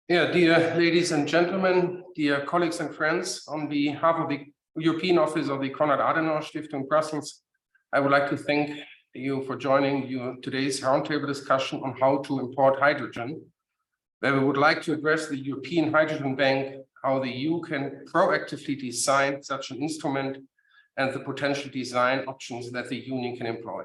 Yeah, dear ladies and gentlemen, dear colleagues and friends, on behalf of the European Office of the Konrad Adenauer Stiftung Brussels, I would like to thank you for joining today's roundtable discussion on how to import hydrogen, where we would like to address the European Hydrogen Bank, how the EU can proactively design such an instrument, and the potential design options that the Union can employ.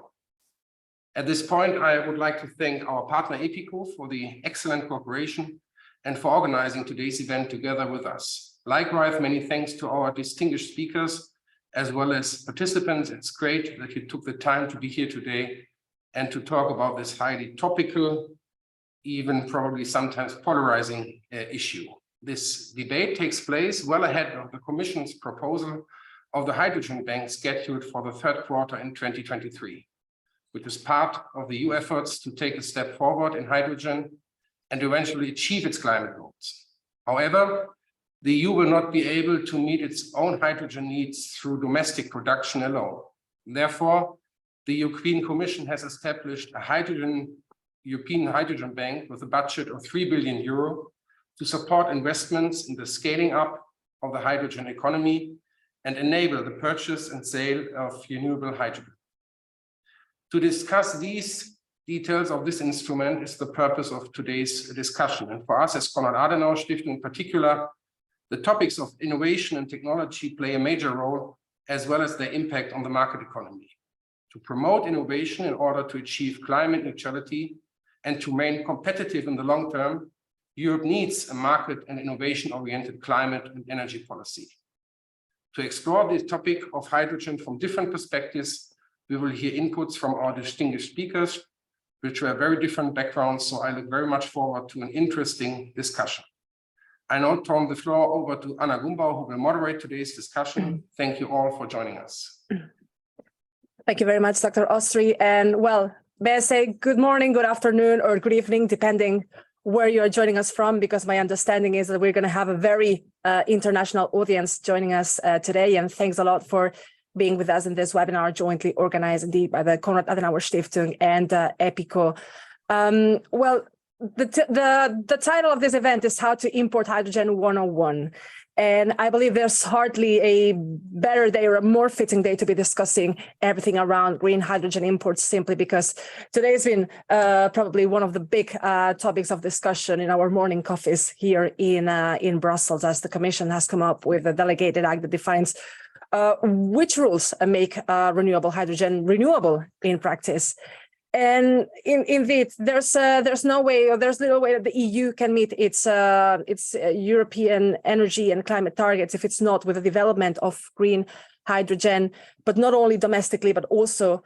At this point, I would like to thank our partner EPICO for the excellent cooperation and for organizing today's event together with us. Likewise, many thanks to our distinguished speakers, as well as participants. It's great that you took the time to be here today and to talk about this highly topical, even probably sometimes polarizing issue. This debate takes place well ahead of the Commission's proposal of the Hydrogen Bank scheduled for the third quarter in 2023, which is part of the EU efforts to take a step forward in hydrogen and eventually achieve its climate goals. However, the EU will not be able to meet its own hydrogen needs through domestic production alone. Therefore, the European Commission has established a European Hydrogen Bank with a budget of 3 billion euro to support investments in the scaling up of the hydrogen economy and enable the purchase and sale of renewable hydrogen. To discuss these details of this instrument is the purpose of today's discussion. And for us as Konrad Adenauer Stiftung in particular, the topics of innovation and technology play a major role, as well as their impact on the market economy. To promote innovation in order to achieve climate neutrality and to remain competitive in the long term, Europe needs a market and innovation-oriented climate and energy policy. To explore this topic of hydrogen from different perspectives, we will hear inputs from our distinguished speakers, which were very different backgrounds, so I look very much forward to an interesting discussion. I now turn the floor over to Anna Gumbau, who will moderate today's discussion. Thank you all for joining us. Thank you very much, Dr. Ostry. And well, may I say good morning, good afternoon, or good evening, depending where you are joining us from, because my understanding is that we're going to have a very international audience joining us today. And thanks a lot for being with us in this webinar, jointly organized indeed by the Konrad Adenauer Stiftung and EPICO. Well, the title of this event is How to Import Hydrogen 101. And I believe there's hardly a better day or a more fitting day to be discussing everything around green hydrogen imports, simply because today has been probably one of the big topics of discussion in our morning coffees here in Brussels, as the Commission has come up with a delegated act that defines which rules make renewable hydrogen renewable in practice. And indeed, there's no way, or there's little way that the EU can meet its European energy and climate targets if it's not with the development of green hydrogen. But not only domestically, but also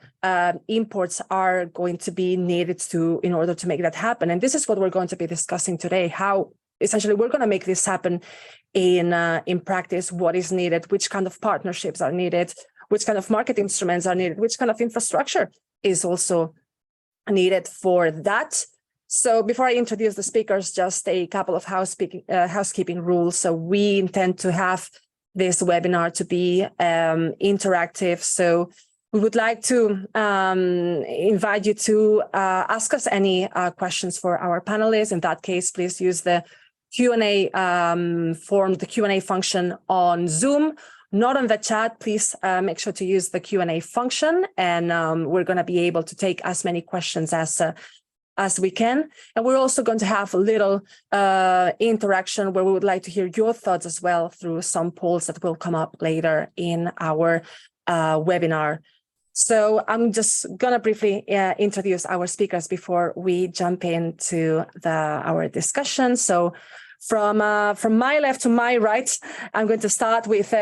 imports are going to be needed in order to make that happen. And this is what we're going to be discussing today: how essentially we're going to make this happen in practice, what is needed, which kind of partnerships are needed, which kind of market instruments are needed, which kind of infrastructure is also needed for that. So before I introduce the speakers, just a couple of housekeeping rules. So we intend to have this webinar to be interactive. So we would like to invite you to ask us any questions for our panelists. In that case, please use the Q&A form, the Q&A function on Zoom, not on the chat. Please make sure to use the Q&A function, and we're going to be able to take as many questions as we can. And we're also going to have a little interaction where we would like to hear your thoughts as well through some polls that will come up later in our webinar. So I'm just going to briefly introduce our speakers before we jump into our discussion. So from my left to my right, I'm going to start with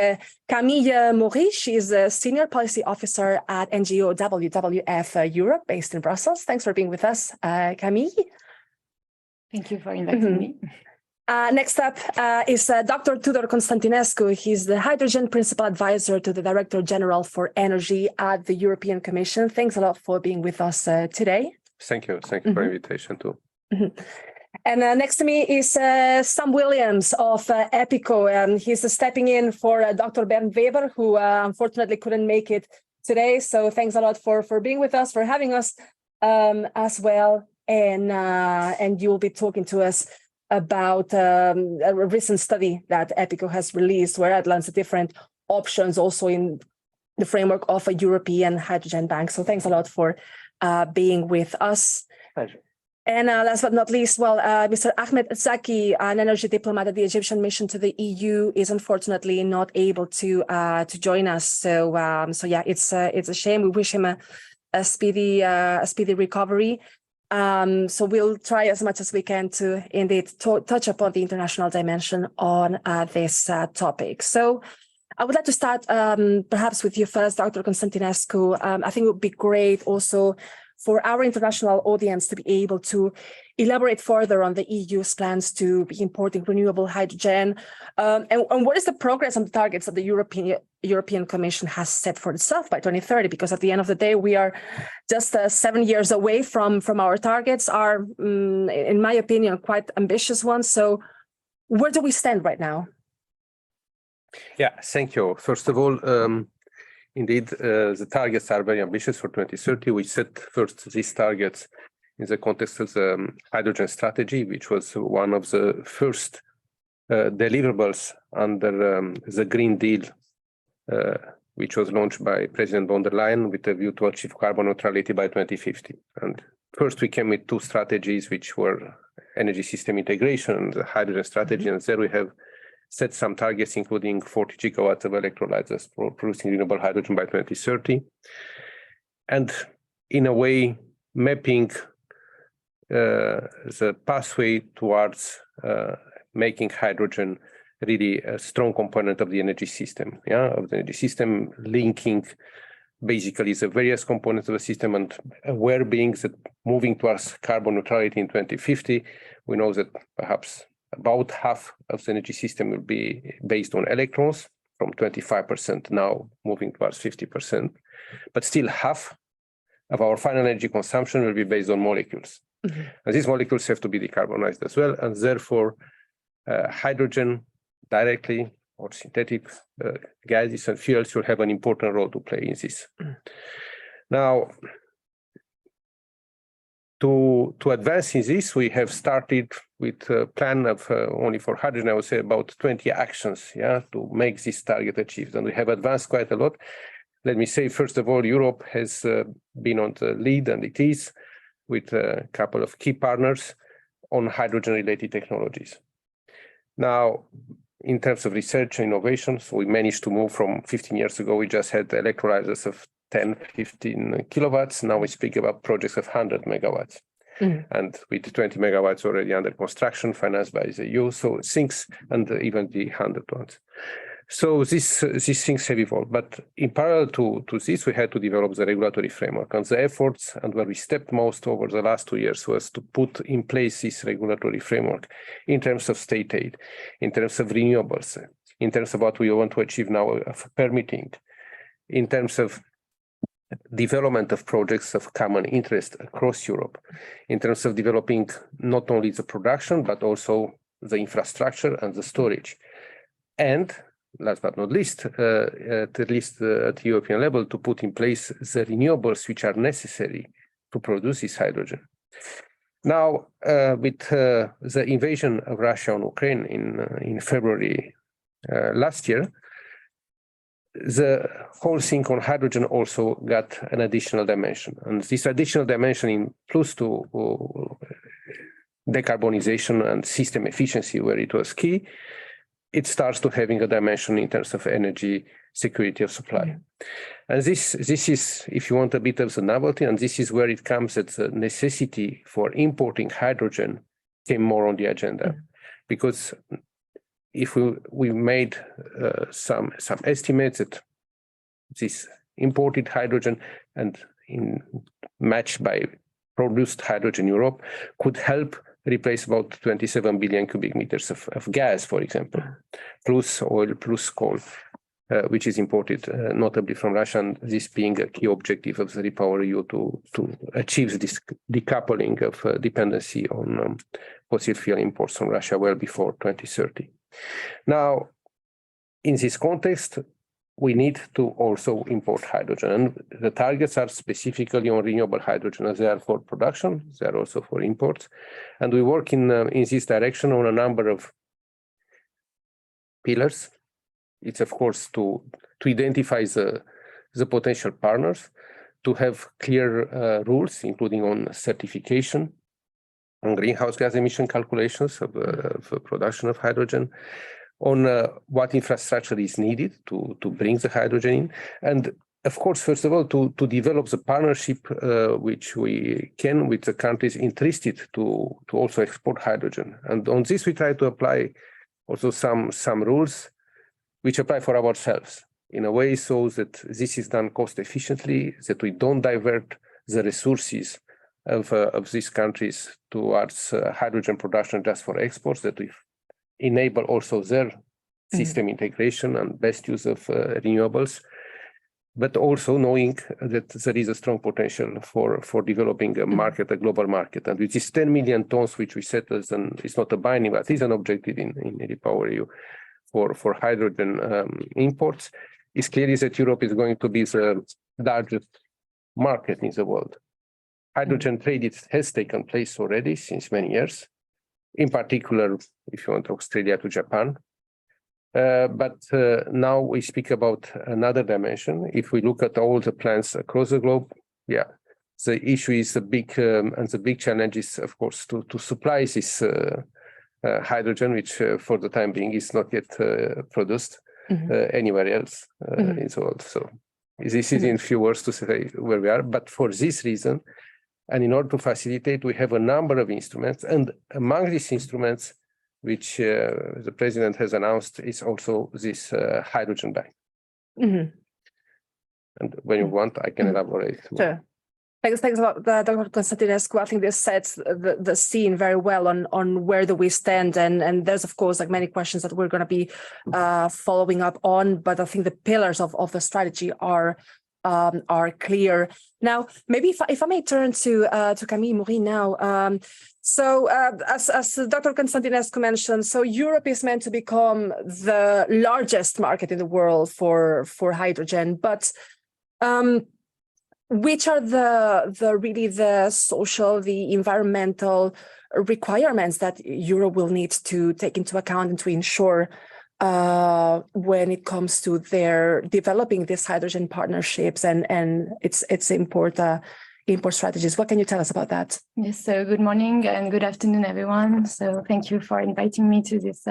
Camille Maury. She is a Senior Policy Officer at NGO WWF Europe, based in Brussels. Thanks for being with us, Camille. Thank you for inviting me. Next up is Dr. Tudor Constaninescu. He's the Hydrogen Principal Advisor to the Director General for Energy at the European Commission. Thanks a lot for being with us today. Thank you. Thank you for the invitation too. And next to me is Sam Williams of EPICO. He's stepping in for Dr. Bernd Weber, who unfortunately couldn't make it today. So thanks a lot for being with us, for having us as well. And you'll be talking to us about a recent study that EPICO has released, where it outlines the different options also in the framework of a European hydrogen bank. So thanks a lot for being with us. Pleasure. And last but not least, well, Mr. Ahmed Zaki, an energy diplomat at the Egyptian mission to the EU, is unfortunately not able to join us. So yeah, it's a shame. We wish him a speedy recovery. So we'll try as much as we can to indeed touch upon the international dimension on this topic. So I would like to start perhaps with you first, Dr. Constaninescu. I think it would be great also for our international audience to be able to elaborate further on the EU's plans to be importing renewable hydrogen, and what is the progress on the targets that the European Commission has set for itself by 2030? Because at the end of the day, we are just 7 years away from our targets, are, in my opinion, quite ambitious ones. So where do we stand right now? Yeah, thank you. First of all, indeed, the targets are very ambitious for 2030. We set first these targets in the context of the hydrogen strategy, which was one of the first deliverables under the Green Deal, which was launched by President von der Leyen with a view to achieve carbon neutrality by 2050. And first we came with two strategies, which were energy system integration and the hydrogen strategy. And there we have set some targets, including 40 gigawatts of electrolyzers for producing renewable hydrogen by 2030. And in a way, mapping the pathway towards making hydrogen really a strong component of the energy system, linking basically the various components of the system, and aware being that moving towards carbon neutrality in 2050, we know that perhaps about half of the energy system will be based on electrons, from 25% now moving towards 50%, but still half of our final energy consumption will be based on molecules. And these molecules have to be decarbonized as well, and therefore hydrogen directly or synthetic gases and fuels will have an important role to play in this. Now, to advance in this, we have started with a plan of only for hydrogen, I would say about 20 actions, to make this target achieved. And we have advanced quite a lot. Let me say, first of all, Europe has been on the lead, and it is, with a couple of key partners on hydrogen-related technologies. Now, in terms of research and innovation, so we managed to move from 15 years ago, we just had electrolyzers of 10, 15 kilowatts. Now we speak about projects of 100 megawatts. And with 20 megawatts already under construction, financed by the EU, so things, and even the 100 ones. So these things have evolved. But in parallel to this, we had to develop the regulatory framework. And the efforts, and where we stepped most over the last 2 years, was to put in place this regulatory framework in terms of state aid, in terms of renewables, in terms of what we want to achieve now of permitting, in terms of development of projects of common interest across Europe, in terms of developing not only the production, but also the infrastructure and the storage. And last but not least, at least at European level, to put in place the renewables which are necessary to produce this hydrogen. Now, with the invasion of Russia on Ukraine in February last year, the whole thing on hydrogen also got an additional dimension. And this additional dimension includes to decarbonization and system efficiency, where it was key. It starts to having a dimension in terms of energy security of supply. And this is, if you want, a bit of the novelty, and this is where it comes that the necessity for importing hydrogen came more on the agenda. Because if we made some estimates that this imported hydrogen and matched by produced hydrogen in Europe could help replace about 27 billion cubic meters of gas, for example, plus oil, plus coal, which is imported notably from Russia, and this being a key objective of the REPowerEU to achieve this decoupling of dependency on fossil fuel imports from Russia well before 2030. Now, in this context, we need to also import hydrogen. And the targets are specifically on renewable hydrogen, as they are for production, they are also for imports. And we work in this direction on a number of pillars. It's, of course, to identify the potential partners, to have clear rules, including on certification, on greenhouse gas emission calculations of production of hydrogen, on what infrastructure is needed to bring the hydrogen in. And of course, first of all, to develop the partnership which we can with the countries interested to also export hydrogen. And on this, we try to apply also some rules which apply for ourselves in a way so that this is done cost efficiently, that we don't divert the resources of these countries towards hydrogen production just for exports, that we enable also their system integration and best use of renewables, but also knowing that there is a strong potential for developing a market, a global market. And with this 10 million tons, which we set as it's not a binding, but is an objective in REPowerEU for hydrogen imports, it's clear that Europe is going to be the largest market in the world. Hydrogen trade has taken place already since many years, in particular, if you want, Australia to Japan. But now we speak about another dimension. If we look at all the plants across the globe, yeah, the issue is and the big challenge is, of course, to supply this hydrogen, which for the time being is not yet produced anywhere else in the world. So this is in few words to say where we are. But for this reason, and in order to facilitate, we have a number of instruments. And among these instruments, which the president has announced, is also this hydrogen bank. And when you want, I can elaborate. Sure. Thanks a lot, Dr. Constaninescu. I think this sets the scene very well on where do we stand. And there's, of course, like many questions that we're going to be following up on. But I think the pillars of the strategy are clear. Now, maybe if I may turn to Camille Maury now. So as Dr. Constaninescu mentioned, so Europe is meant to become the largest market in the world for hydrogen, but which are the social, the environmental requirements that Europe will need to take into account and to ensure when it comes to their developing these hydrogen partnerships and its import strategies? What can you tell us about that? Yes, so good morning and good afternoon, everyone. So thank you for inviting me to this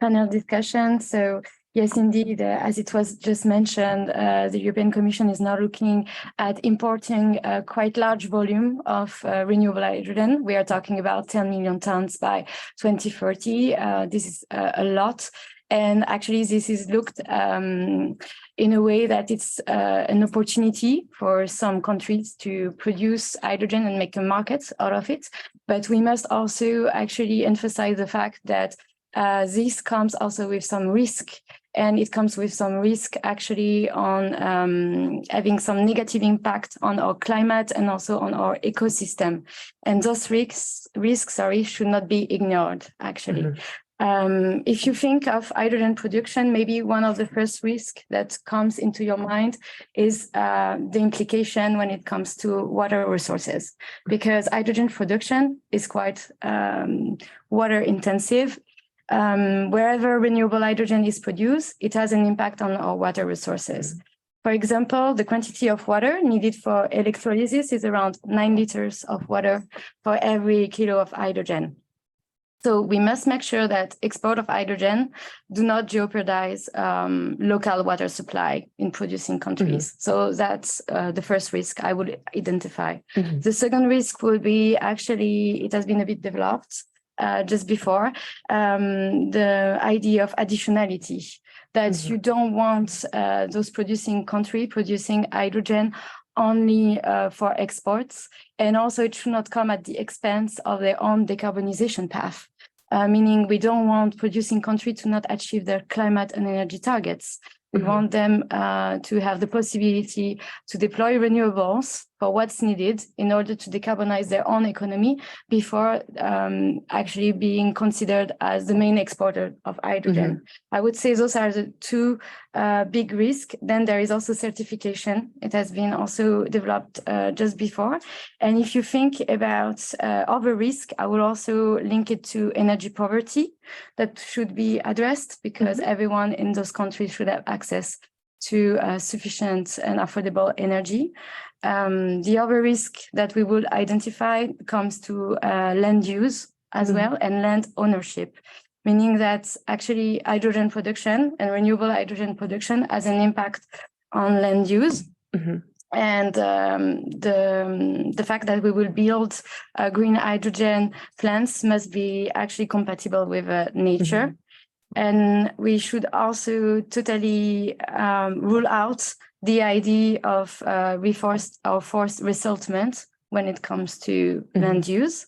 panel discussion. So yes, indeed, as it was just mentioned, the European Commission is now looking at importing a quite large volume of renewable hydrogen. We are talking about 10 million tons by 2030. This is a lot. And actually, this is looked in a way that it's an opportunity for some countries to produce hydrogen and make a market out of it. But we must also actually emphasize the fact that this comes also with some risk. And it comes with some risk actually on having some negative impact on our climate and also on our ecosystem. And those risks should not be ignored, actually. If you think of hydrogen production, maybe one of the first risks that comes into your mind is the implication when it comes to water resources, because hydrogen production is quite water intensive. Wherever renewable hydrogen is produced, it has an impact on our water resources. For example, the quantity of water needed for electrolysis is around 9 liters of water for every kilo of hydrogen. So we must make sure that export of hydrogen do not jeopardize local water supply in producing countries. So that's the first risk I would identify. The second risk will be actually, it has been a bit developed just before, the idea of additionality, that you don't want those producing countries producing hydrogen only for exports. And also it should not come at the expense of their own decarbonization path. Meaning we don't want producing countries to not achieve their climate and energy targets. We want them to have the possibility to deploy renewables for what's needed in order to decarbonize their own economy before actually being considered as the main exporter of hydrogen. I would say those are the two big risks. Then there is also certification. It has been also developed just before. And if you think about other risk, I will also link it to energy poverty that should be addressed, because everyone in those countries should have access to sufficient and affordable energy. The other risk that we will identify comes to land use as well, and land ownership, meaning that actually hydrogen production and renewable hydrogen production has an impact on land use. And the fact that we will build green hydrogen plants must be actually compatible with nature. And we should also totally rule out the idea of forced resettlement when it comes to land use.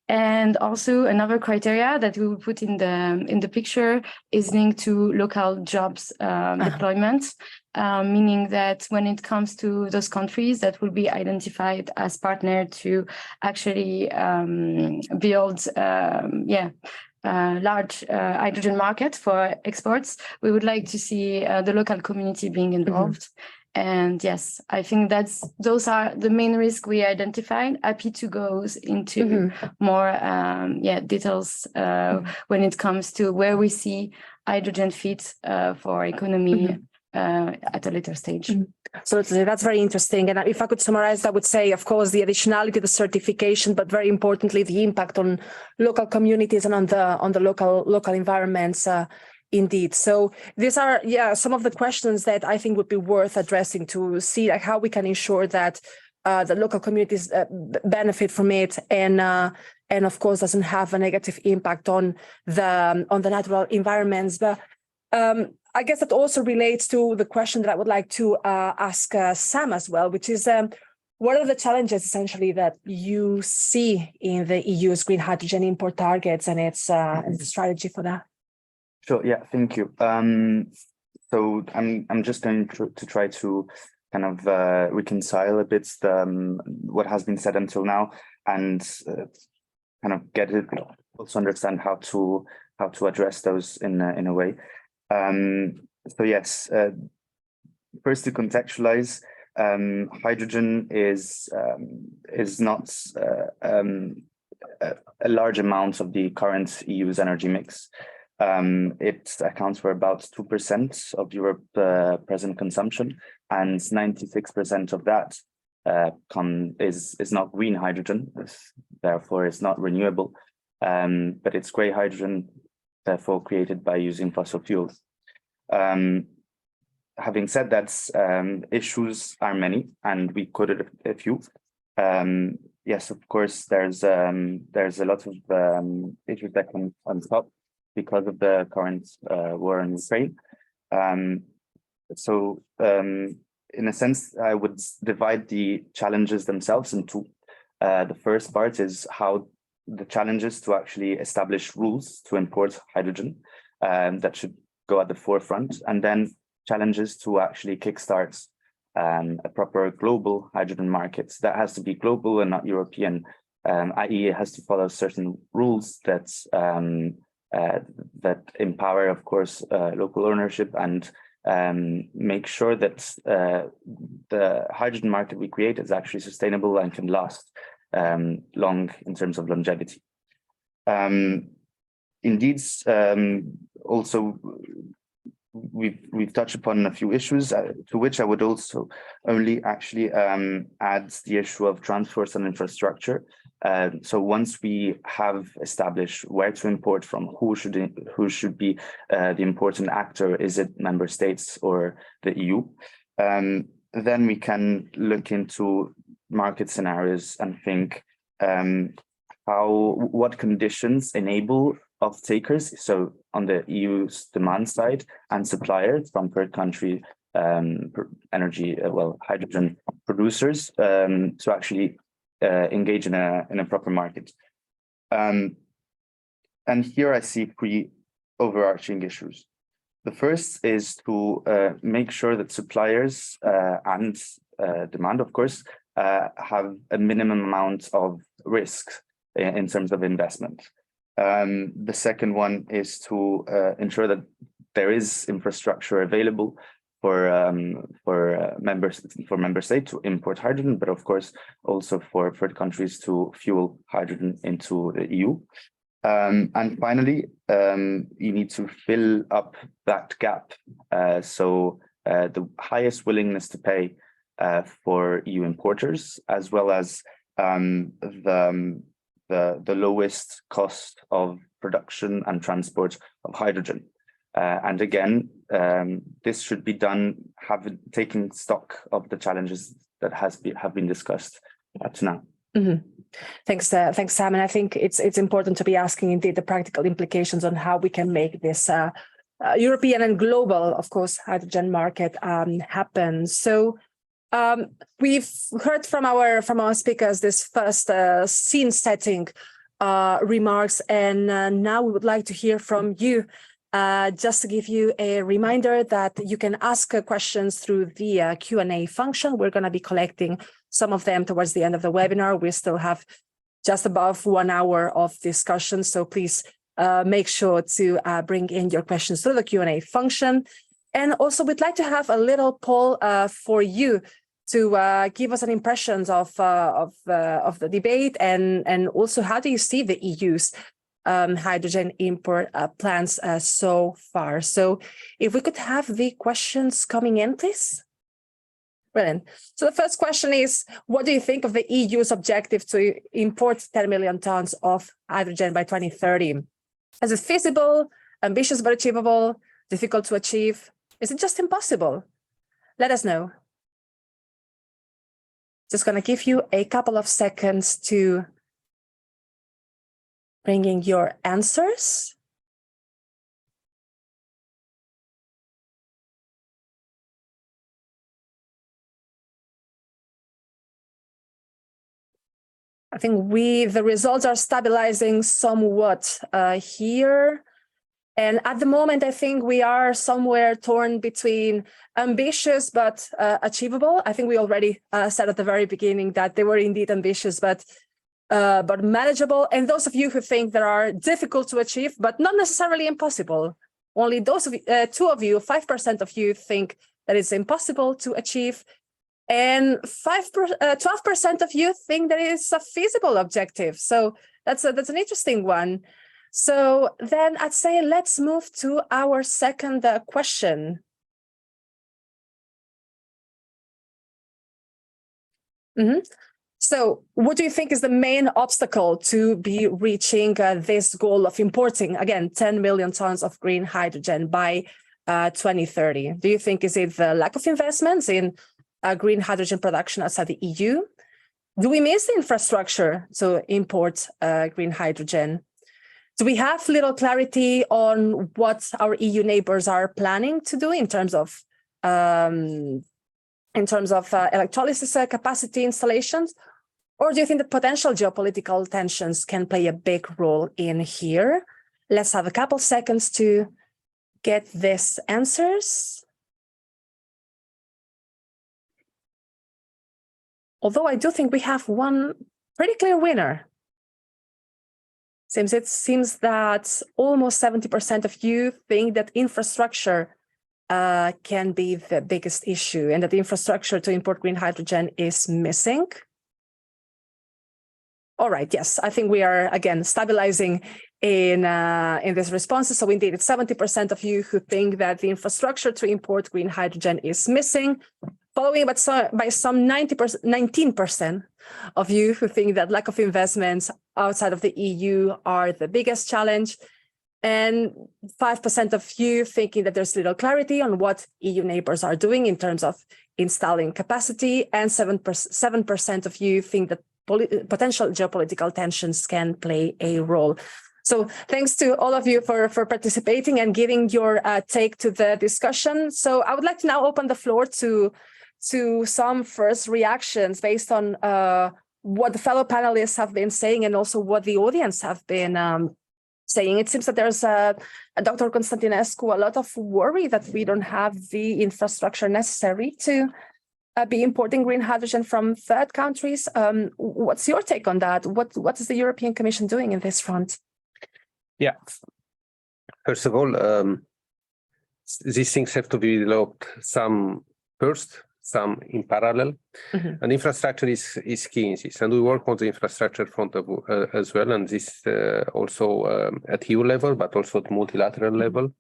And also another criteria that we will put in the picture is linked to local jobs deployment, meaning that when it comes to those countries that will be identified as partner to actually build large hydrogen market for exports, we would like to see the local community being involved. And yes, I think those are the main risks we identified. Happy to go into more details when it comes to where we see hydrogen fit for economy at a later stage. Absolutely, that's very interesting. And if I could summarize, I would say, of course, the additionality, the certification, but very importantly, the impact on local communities and on the local environments. Indeed. So these are, some of the questions that I think would be worth addressing to see like how we can ensure that the local communities benefit from it, and of course doesn't have a negative impact on the natural environments. But I guess that also relates to the question that I would like to ask Sam as well, which is what are the challenges essentially that you see in the EU's green hydrogen import targets and its strategy for that? Sure. Yeah. Thank you. So I'm just going to try to kind of reconcile a bit what has been said until now, and kind of get it, also understand how to address those in a way. So yes, first to contextualize, hydrogen is not a large amount of the current EU's energy mix. It accounts for about 2% of Europe's present consumption, and 96% of that is not green hydrogen, therefore it's not renewable, but it's grey hydrogen, therefore created by using fossil fuels. Having said that, issues are many, and we quoted a few. Yes, of course, there's a lot of issues that come on top because of the current war in Ukraine. So in a sense, I would divide the challenges themselves into the first part is how the challenges to actually establish rules to import hydrogen that should go at the forefront, and then challenges to actually kickstart a proper global hydrogen market. That has to be global and not European, i.e. it has to follow certain rules that empower, of course, local ownership, and make sure that the hydrogen market we create is actually sustainable and can last long in terms of longevity. Indeed, also we've touched upon a few issues to which I would also only actually add the issue of transport and infrastructure. So once we have established where to import from, who should be the important actor, is it member states or the EU? Then we can look into market scenarios and think what conditions enable off-takers, so on the EU's demand side, and suppliers from third country hydrogen producers to actually engage in a proper market. And here I see three overarching issues. The first is to make sure that suppliers and demand, of course, have a minimum amount of risk in terms of investment. The second one is to ensure that there is infrastructure available for member states to import hydrogen, but of course also for the countries to fuel hydrogen into the EU. And finally, you need to fill up that gap. So the highest willingness to pay for EU importers, as well as the lowest cost of production and transport of hydrogen. And again, this should be done taking stock of the challenges that have been discussed up to now. Mm-hmm. Thanks, Sam. And I think it's important to be asking indeed the practical implications on how we can make this European and global, of course, hydrogen market happen. So we've heard from our speakers this first scene setting remarks, and now we would like to hear from you. Just to give you a reminder that you can ask questions through the Q&A function. We're going to be collecting some of them towards the end of the webinar. We still have just above 1 hour of discussion, so please make sure to bring in your questions through the Q&A function. And also, we'd like to have a little poll for you to give us an impressions of the debate, and also how do you see the EU's hydrogen import plans so far. So if we could have the questions coming in, please. Brilliant. So the first question is, what do you think of the EU's objective to import 10 million tons of hydrogen by 2030? Is it feasible, ambitious but achievable, difficult to achieve? Is it just impossible? Let us know. Just going to give you a couple of seconds to bring in your answers. I think the results are stabilizing somewhat here. And at the moment, I think we are somewhere torn between ambitious but achievable. I think we already said at the very beginning that they were indeed ambitious but manageable. And those of you who think they are difficult to achieve but not necessarily impossible, only those of 5% of you think that it's impossible to achieve, and 12% of you think that it's a feasible objective. So that's an interesting one. So then I'd say let's move to our second question. Mm-hmm. So what do you think is the main obstacle to be reaching this goal of importing, again, 10 million tons of green hydrogen by 2030? Do you think is it the lack of investments in green hydrogen production outside the EU? Do we miss the infrastructure to import green hydrogen? Do we have little clarity on what our EU neighbors are planning to do in terms of electrolysis capacity installations? Or do you think that potential geopolitical tensions can play a big role in here? Let's have a couple seconds to get these answers. Although I do think we have one pretty clear winner. It seems that almost 70% of you think that infrastructure can be the biggest issue, and that the infrastructure to import green hydrogen is missing. All right, yes, I think we are again stabilizing in these responses. So indeed, it's 70% of you who think that the infrastructure to import green hydrogen is missing, following by some 19% of you who think that lack of investments outside of the EU are the biggest challenge, and 5% of you thinking that there's little clarity on what EU neighbors are doing in terms of installing capacity, and 7% of you think that potential geopolitical tensions can play a role. So thanks to all of you for participating and giving your take to the discussion. So I would like to now open the floor to some first reactions based on what the fellow panelists have been saying, and also what the audience have been saying. It seems that there's Dr. Constaninescu, a lot of worry that we don't have the infrastructure necessary to be importing green hydrogen from third countries. What's your take on that? What is the European Commission doing in this front? Yeah. First of all, these things have to be developed some first, some in parallel. And infrastructure is key in this. And we work on the infrastructure front of, as well. And this also at EU level, but also at multilateral level.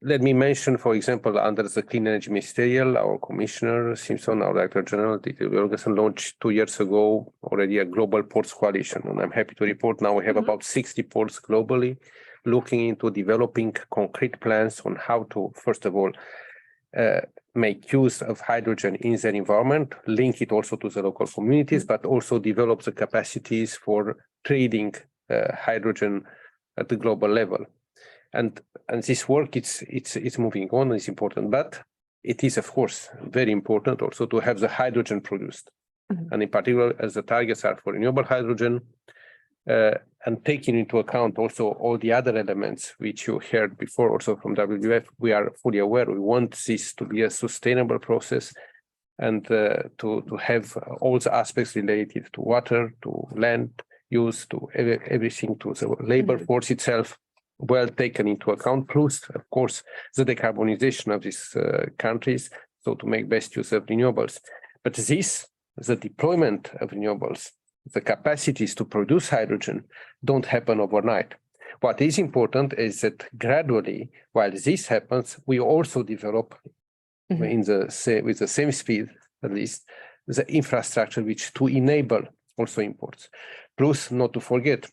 Let me mention, for example, under the Clean Energy Ministerial, our Commissioner Simpson, our Director General, Dieter Jürgensen, launched 2 years ago already a global ports coalition. And I'm happy to report now we have about 60 ports globally looking into developing concrete plans on how to, first of all, make use of hydrogen in their environment, link it also to the local communities, but also develop the capacities for trading hydrogen at the global level. And this work, it's moving on, it's important, but it is, of course, very important also to have the hydrogen produced. And in particular, as the targets are for renewable hydrogen, and taking into account also all the other elements which you heard before also from WWF, we are fully aware we want this to be a sustainable process and to have all the aspects related to water, to land use, to everything, to the labor force itself, well taken into account, plus, of course, the decarbonization of these countries, so to make best use of renewables. But this, the deployment of renewables, the capacities to produce hydrogen don't happen overnight. What is important is that gradually, while this happens, we also develop with the same speed, at least, the infrastructure which to enable also imports. Plus, not to forget,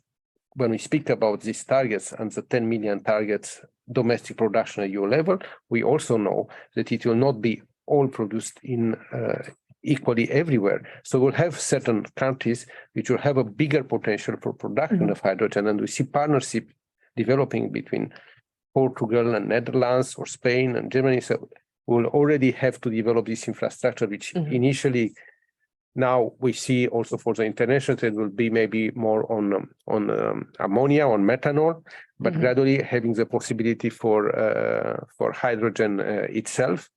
when we speak about these targets and the 10 million targets domestic production at EU level, we also know that it will not be all produced in equally everywhere. So we'll have certain countries which will have a bigger potential for production of hydrogen, and we see partnership developing between Portugal and Netherlands or Spain and Germany. So we'll already have to develop this infrastructure, which initially now we see also for the international trade will be maybe more on ammonia, on methanol, but gradually having the possibility for hydrogen itself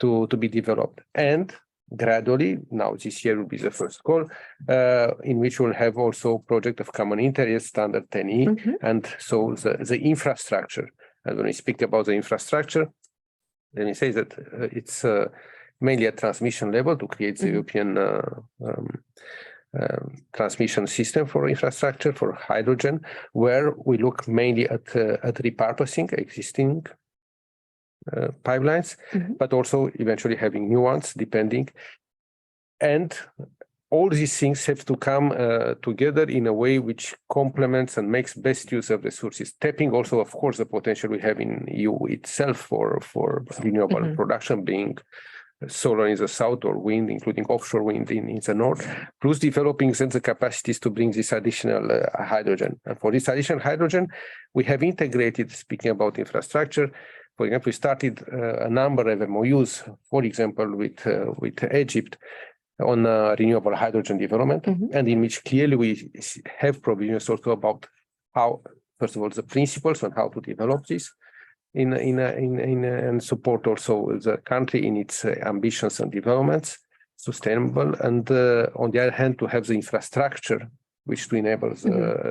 to be developed. And gradually, now this year will be the first call, in which we'll have also project of common interest standard 10E. And so the infrastructure, and when we speak about the infrastructure, let me say that it's mainly at transmission level to create the European transmission system for infrastructure for hydrogen, where we look mainly at repurposing existing pipelines, but also eventually having new ones depending. And all these things have to come together in a way which complements and makes best use of resources, tapping also, of course, the potential we have in EU itself for renewable production, being solar in the south or wind, including offshore wind in the north, plus developing then the capacities to bring this additional hydrogen. And for this additional hydrogen, we have integrated, speaking about infrastructure, for example, we started a number of MOUs, for example, with Egypt on renewable hydrogen development, and in which clearly we have provisions also about how, first of all, the principles on how to develop this, and support also the country in its ambitions and developments, sustainable, and on the other hand, to have the infrastructure which to enable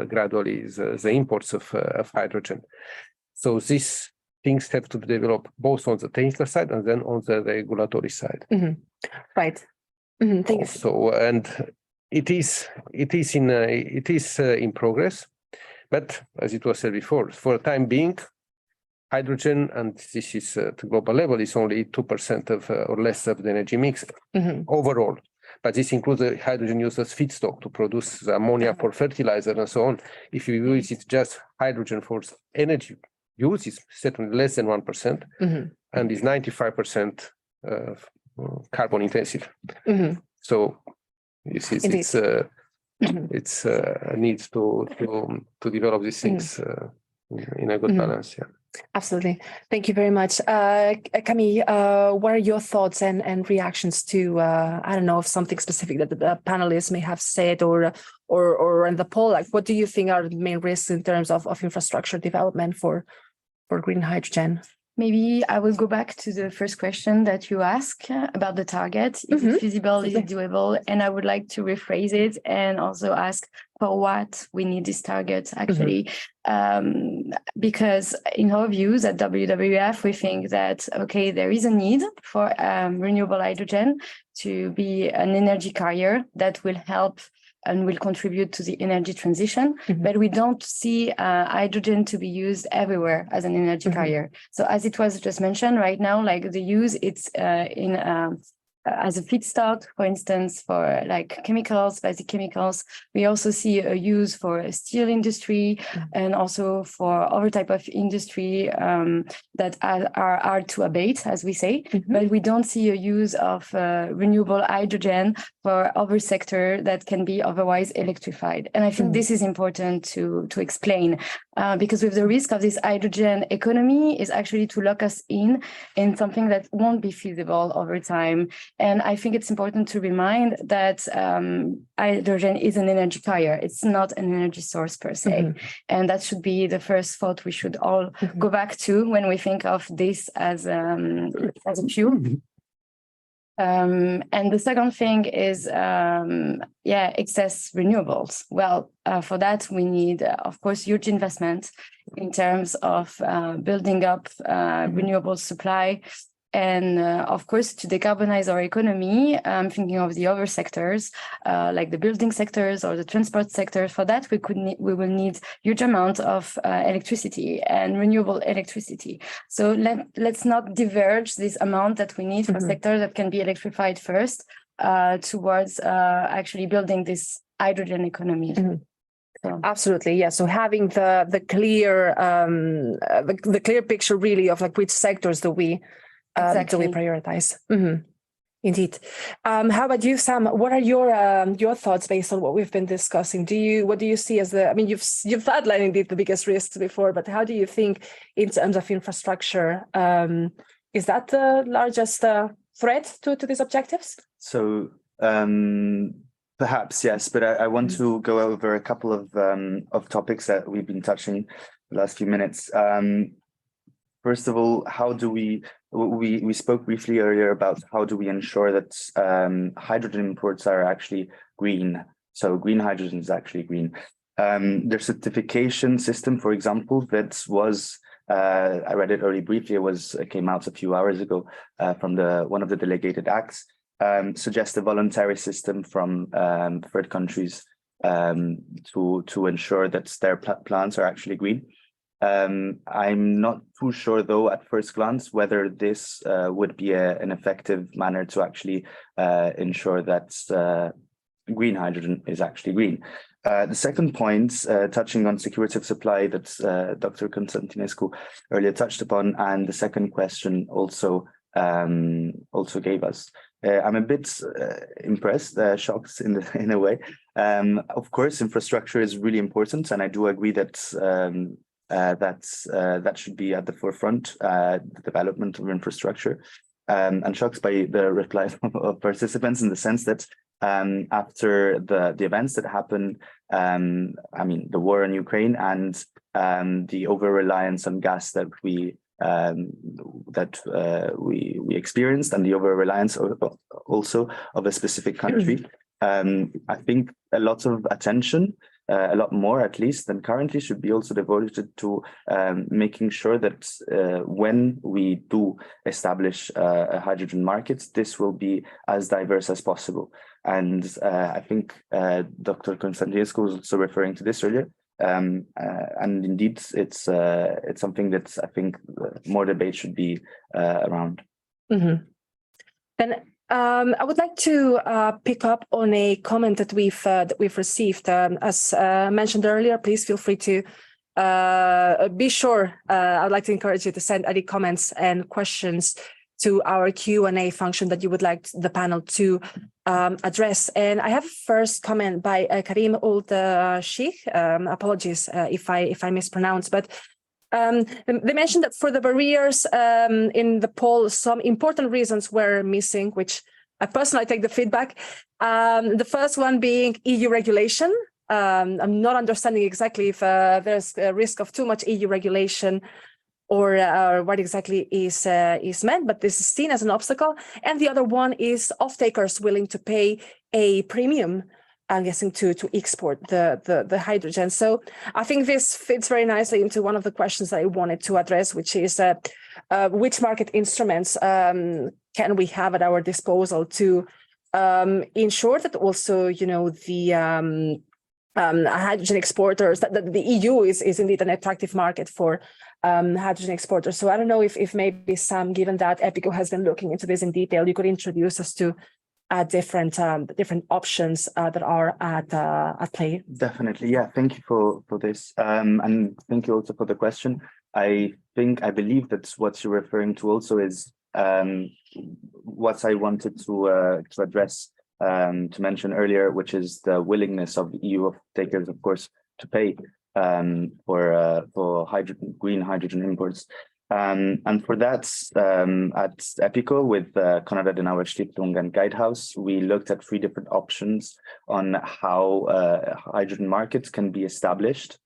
gradually the imports of hydrogen. So these things have to be developed both on the technical side and then on the regulatory side. Right. Thank you. So, and it is in progress, but as it was said before, for the time being, hydrogen, and this is at global level, is only 2% of or less of the energy mix overall. But this includes the hydrogen used as feedstock to produce the ammonia for fertilizer and so on. If you use it just hydrogen for energy use, it's certainly less than 1%, and is 95% carbon intensive. So this is it's needs to develop these things in a good balance. Yeah. Absolutely. Thank you very much. Camille, what are your thoughts and reactions to, I don't know, if something specific that the panelists may have said or in the poll, like what do you think are the main risks in terms of infrastructure development for green hydrogen? Maybe I will go back to the first question that you asked about the target. Is it feasible? Is it doable? And I would like to rephrase it and also ask for what we need this target actually. Because in our views at WWF, we think that, okay, there is a need for renewable hydrogen to be an energy carrier that will help and will contribute to the energy transition, but we don't see hydrogen to be used everywhere as an energy carrier. So as it was just mentioned right now, like the use, it's as a feedstock, for instance, for like chemicals, basic chemicals. We also see a use for steel industry and also for other type of industry that are hard to abate, as we say, but we don't see a use of renewable hydrogen for other sector that can be otherwise electrified. And I think this is important to explain because with the risk of this hydrogen economy is actually to lock us in something that won't be feasible over time. And I think it's important to remind that hydrogen is an energy carrier. It's not an energy source per se. And that should be the first thought we should all go back to when we think of this as a fuel. And the second thing is, excess renewables. Well, for that, we need, of course, huge investment in terms of building up renewable supply. And of course, to decarbonize our economy, I'm thinking of the other sectors, like the building sectors or the transport sector. For that, we will need huge amount of electricity and renewable electricity. So let's not diverge this amount that we need for sectors that can be electrified first towards actually building this hydrogen economy. So. Absolutely, yeah. So having the clear the clear picture really of like which sectors do we prioritize? Indeed. How about you, Sam? What are your thoughts based on what we've been discussing? What do you see as the? I mean, you've outlined indeed the biggest risks before, but how do you think in terms of infrastructure? Is that the largest threat to these objectives? So perhaps yes, but I want to go over a couple of topics that we've been touching the last few minutes. First of all, how do we spoke briefly earlier about how do we ensure that hydrogen imports are actually green? So green hydrogen is actually green. Their certification system, for example, that was, I read it early briefly, it came out a few hours ago from one of the delegated acts, suggests a voluntary system from third countries to ensure that their plants are actually green. I'm not too sure, though, at first glance, whether this would be an effective manner to actually ensure that green hydrogen is actually green. The second point, touching on security of supply that Dr. Constaninescu earlier touched upon, and the second question also gave us. I'm a bit impressed, shocked in a way. Of course, infrastructure is really important, and I do agree that that should be at the forefront, the development of infrastructure. And shocked by the reply of participants in the sense that after the events that happened, I mean, the war in Ukraine and the over-reliance on gas that we experienced, and the over-reliance also of a specific country, I think a lot of attention, a lot more at least than currently, should be also devoted to making sure that when we do establish a hydrogen market, this will be as diverse as possible. And I think Dr. Constaninescu was also referring to this earlier. And indeed, it's something that I think more debate should be around. Then I would like to pick up on a comment that we've received. As mentioned earlier, please feel free to be sure. I'd like to encourage you to send any comments and questions to our Q&A function that you would like the panel to address. And I have a first comment by Karim Old Sheikh. Apologies if I mispronounce, but they mentioned that for the barriers in the poll, some important reasons were missing, which I personally take the feedback. The first one being EU regulation. I'm not understanding exactly if there's a risk of too much EU regulation what exactly is meant, but this is seen as an obstacle. And the other one is off-takers willing to pay a premium, I'm guessing, to export the hydrogen. So I think this fits very nicely into one of the questions that I wanted to address, which is which market instruments can we have at our disposal to ensure that also, the hydrogen exporters, that the EU is indeed an attractive market for hydrogen exporters. So I don't know if maybe Sam, given that EPICO has been looking into this in detail, you could introduce us to different options that are at play. Definitely, yeah. Thank you for this, and thank you also for the question. I believe that what you're referring to also is what I wanted to address, to mention earlier, which is the willingness of EU off-takers, of course, to pay for green hydrogen imports. And for that, at EPICO with Konrad Adenauer Stiftung and Guidehouse, we looked at 3 different options on how hydrogen markets can be established,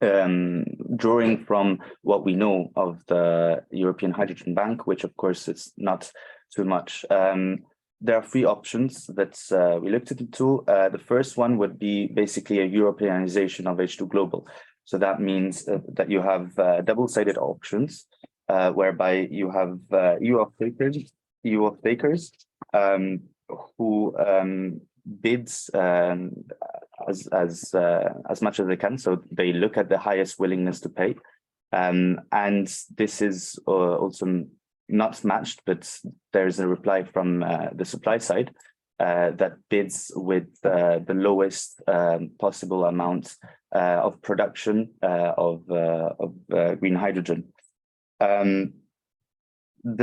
drawing from what we know of the European Hydrogen Bank, which of course is not too much. There are 3 options that we looked into. The first one would be basically a Europeanization of H2 Global. So that means that you have double-sided auctions, whereby you have EU off-takers who bids as much as they can. So they look at the highest willingness to pay, and this is also not matched, but there's a reply from the supply side that bids with the lowest possible amount of production of green hydrogen. The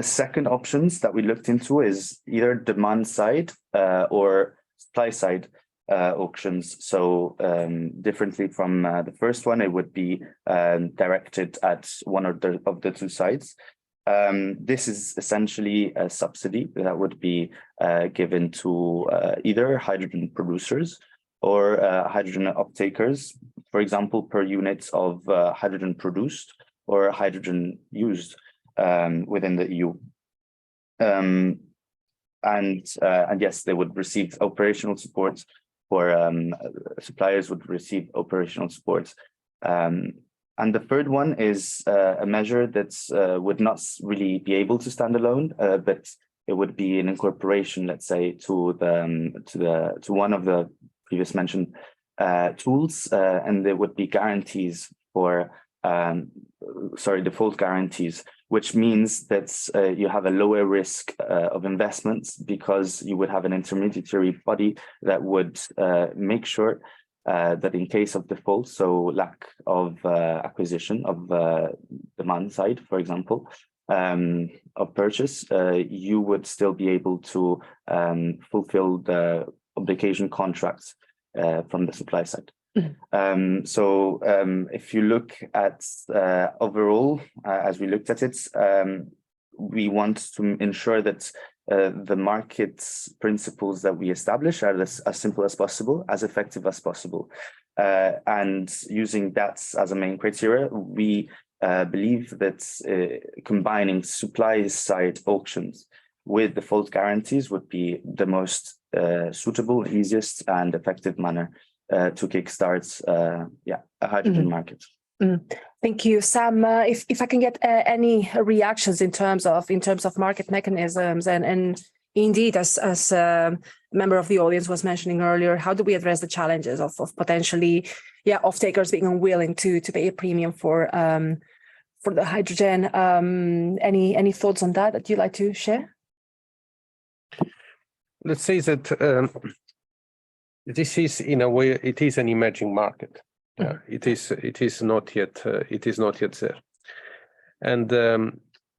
second options that we looked into is either demand side or supply side auctions. So differently from the first one, it would be directed at one of the 2 sides. This is essentially a subsidy that would be given to either hydrogen producers or hydrogen off-takers, for example, per unit of hydrogen produced or hydrogen used within the EU. And yes, they would receive operational support, or suppliers would receive operational support. And the third one is a measure that would not really be able to stand alone, but it would be an incorporation, let's say, to one of the previous mentioned tools, and there would be guarantees for default guarantees, which means that you have a lower risk of investments, because you would have an intermediary body that would make sure that in case of default, so lack of acquisition of demand side, for example, of purchase, you would still be able to fulfill the obligation contracts from the supply side. So if you look at overall, as we looked at it, we want to ensure that the market's principles that we establish are as simple as possible, as effective as possible. And using that as a main criteria, we believe that combining supply side auctions with default guarantees would be the most suitable, easiest and effective manner to kickstart a hydrogen market. Thank you, Sam. If I can get any reactions in terms of market mechanisms, and indeed, as a member of the audience was mentioning earlier, how do we address the challenges of potentially off-takers being unwilling to pay a premium for the hydrogen? Any thoughts on that you'd like to share? Let's say that this is, in a way, it is an emerging market. Yeah, it is not yet there, and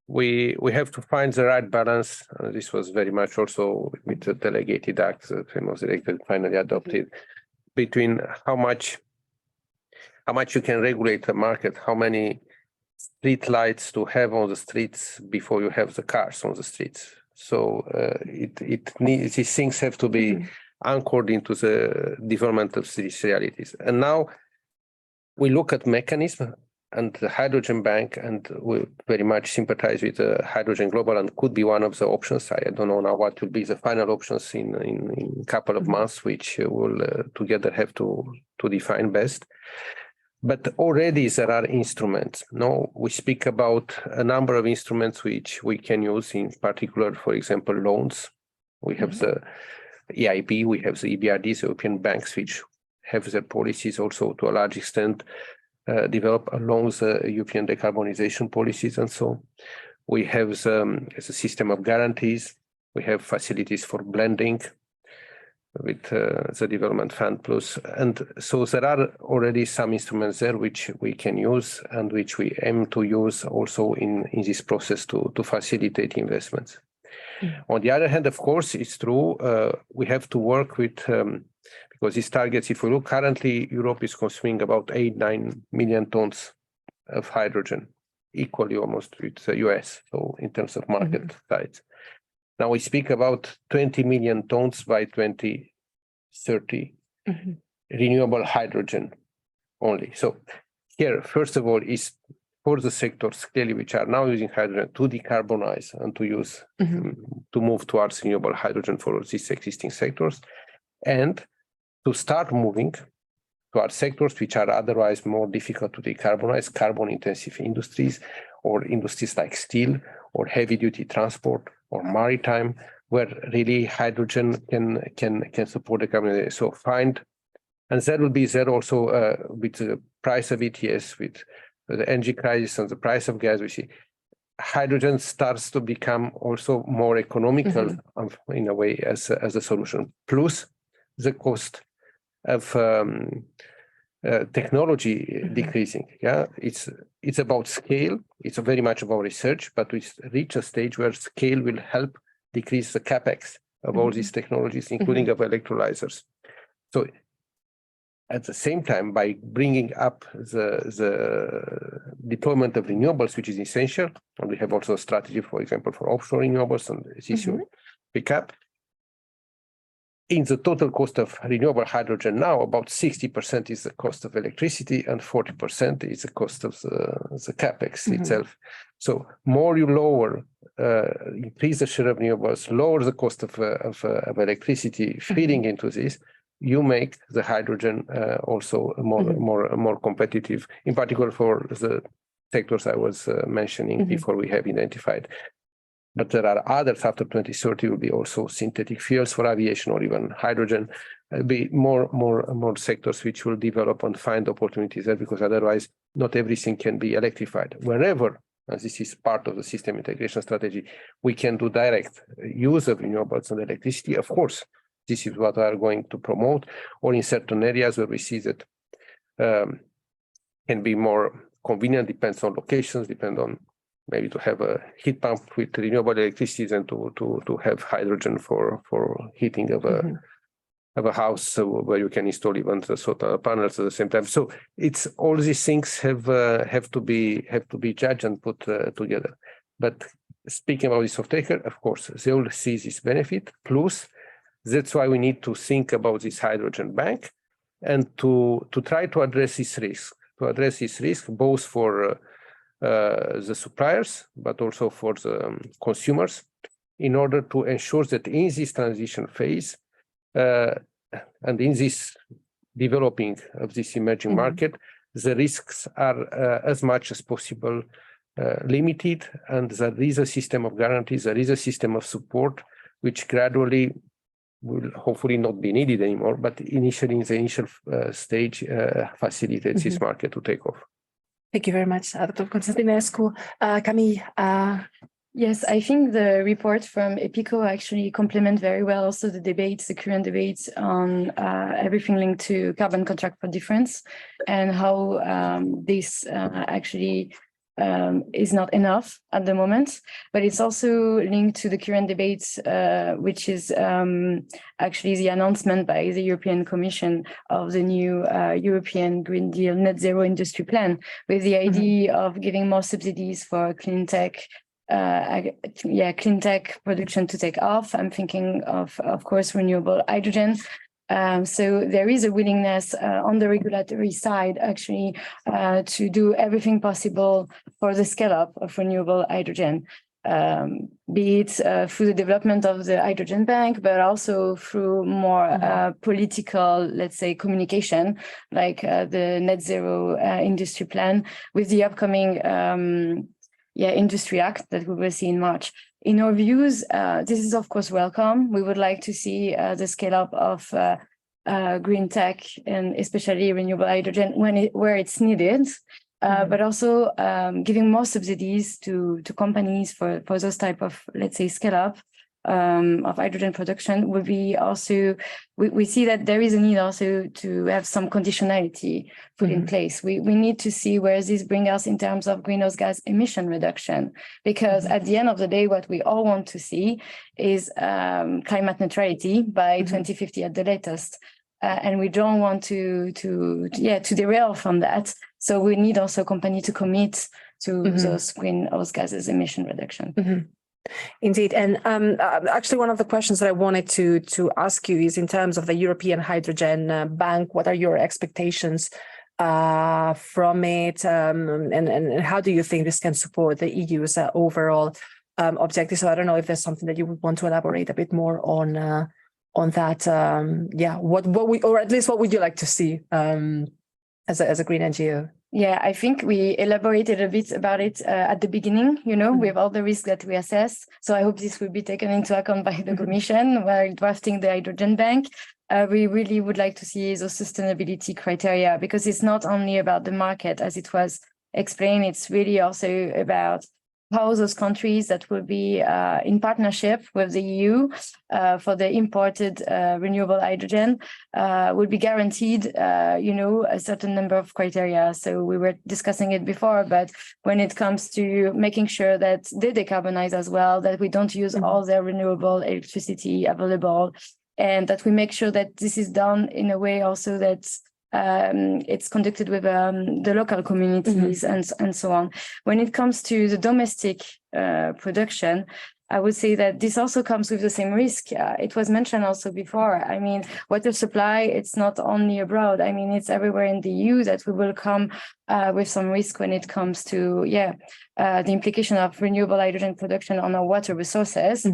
we have to find the right balance. This was very much also with the delegated act that was elected, finally adopted, between how much you can regulate the market, how many street lights to have on the streets before you have the cars on the streets. So these things have to be anchored into the development of these realities. And now we look at mechanism. and the hydrogen bank, and we very much sympathize with the hydrogen global, and could be one of the options. I don't know now what will be the final options in a couple of months, which we'll together have to define best. But already there are instruments. No, we speak about a number of instruments which we can use, in particular, for example, loans. We have the EIB, we have the EBRDs, European banks, which have their policies also to a large extent develop along the European decarbonization policies. And so we have the system of guarantees. We have facilities for blending with the Development Fund Plus. And so there are already some instruments there which we can use and which we aim to use also in this process to facilitate investments. On the other hand, of course, it's true, we have to work with, because these targets, if we look currently, Europe is consuming about 8-9 million tons of hydrogen, equally almost with the US, so in terms of market size. Now we speak about 20 million tons by 2030, renewable hydrogen only. So here, first of all, is for the sectors clearly which are now using hydrogen to decarbonize and to use, to move towards renewable hydrogen for these existing sectors, and to start moving towards sectors which are otherwise more difficult to decarbonize, carbon-intensive industries, or industries like steel, or heavy-duty transport, or maritime, where really hydrogen can support the decarbonization. So and that will be there also with the price of ETS, with the energy crisis and the price of gas. We see hydrogen starts to become also more economical in a way as a solution. Plus the cost of technology decreasing. Yeah, it's about scale. It's very much about research, but we reach a stage where scale will help decrease the capex of all these technologies, including of electrolyzers. So at the same time, by bringing up the deployment of renewables, which is essential, and we have also a strategy, for example, for offshore renewables, and this will pick up. In the total cost of renewable hydrogen now, about 60% is the cost of electricity and 40% is the cost of the capex itself. So more you lower, increase the share of renewables, lower the cost of electricity feeding into this, you make the hydrogen also more competitive, in particular for the sectors I was mentioning before we have identified. But there are others after 2030 will be also synthetic fuels for aviation or even hydrogen. There'll be more sectors which will develop and find opportunities there, because otherwise not everything can be electrified. Wherever, as this is part of the system integration strategy, we can do direct use of renewables and electricity. Of course, this is what we are going to promote, or in certain areas where we see that can be more convenient, depends on locations, depend on maybe to have a heat pump with renewable electricity and to have hydrogen for heating of a house, where you can install even the solar panels at the same time. So it's all these things have to be judged and put together. But speaking about this off-taker, of course, they will see this benefit. Plus, that's why we need to think about this hydrogen bank and to try to address this risk. To address this risk both for the suppliers, but also for the consumers, in order to ensure that in this transition phase and in this developing of this emerging market, the risks are as much as possible limited, and there is a system of guarantees, there is a system of support, which gradually will hopefully not be needed anymore, but initially in the initial stage facilitates this market to take off. Thank you very much, Dr. Constaninescu. Camille. Yes, I think the report from EPICO actually complement very well also the current debates on everything linked to carbon contract for difference, and how this actually is not enough at the moment, but it's also linked to the current debates, which is actually the announcement by the European Commission of the new European Green Deal Net Zero Industry Plan, with the idea of giving more subsidies for clean tech production to take off. I'm thinking of course, renewable hydrogen. So there is a willingness on the regulatory side, actually, to do everything possible for the scale-up of renewable hydrogen, be it through the development of the hydrogen bank, but also through more political, let's say, communication, like the net zero industry plan with the upcoming Industry Act that we will see in March. In our views, this is of course welcome. We would like to see the scale up of green tech and especially renewable hydrogen where it's needed, but also giving more subsidies to companies for those type of, let's say, scale up of hydrogen production would be also, we see that there is a need also to have some conditionality put in place. We need to see where this brings us in terms of greenhouse gas emission reduction, because at the end of the day, what we all want to see is climate neutrality by 2050 at the latest. And we don't want to derail from that. So we need also company to commit to those greenhouse gases emission reduction. Indeed. And actually, one of the questions that I wanted to ask you is in terms of the European Hydrogen Bank, what are your expectations from it? And how do you think this can support the EU's overall objectives? So I don't know if there's something that you would want to elaborate a bit more on that. Or at least what would you like to see as a green NGO? Yeah, I think we elaborated a bit about it at the beginning, with all the risks that we assess. So I hope this will be taken into account by the Commission while drafting the hydrogen bank. We really would like to see those sustainability criteria, because it's not only about the market, as it was explained, it's really also about how those countries that will be in partnership with the EU for the imported renewable hydrogen will be guaranteed, a certain number of criteria. So we were discussing it before, but when it comes to making sure that they decarbonize as well, that we don't use all their renewable electricity available, and that we make sure that this is done in a way also that it's conducted with the local communities and so on. When it comes to the domestic production, I would say that this also comes with the same risk. It was mentioned also before. I mean, water supply, it's not only abroad. I mean, it's everywhere in the EU that we will come with some risk when it comes to, the implication of renewable hydrogen production on our water resources.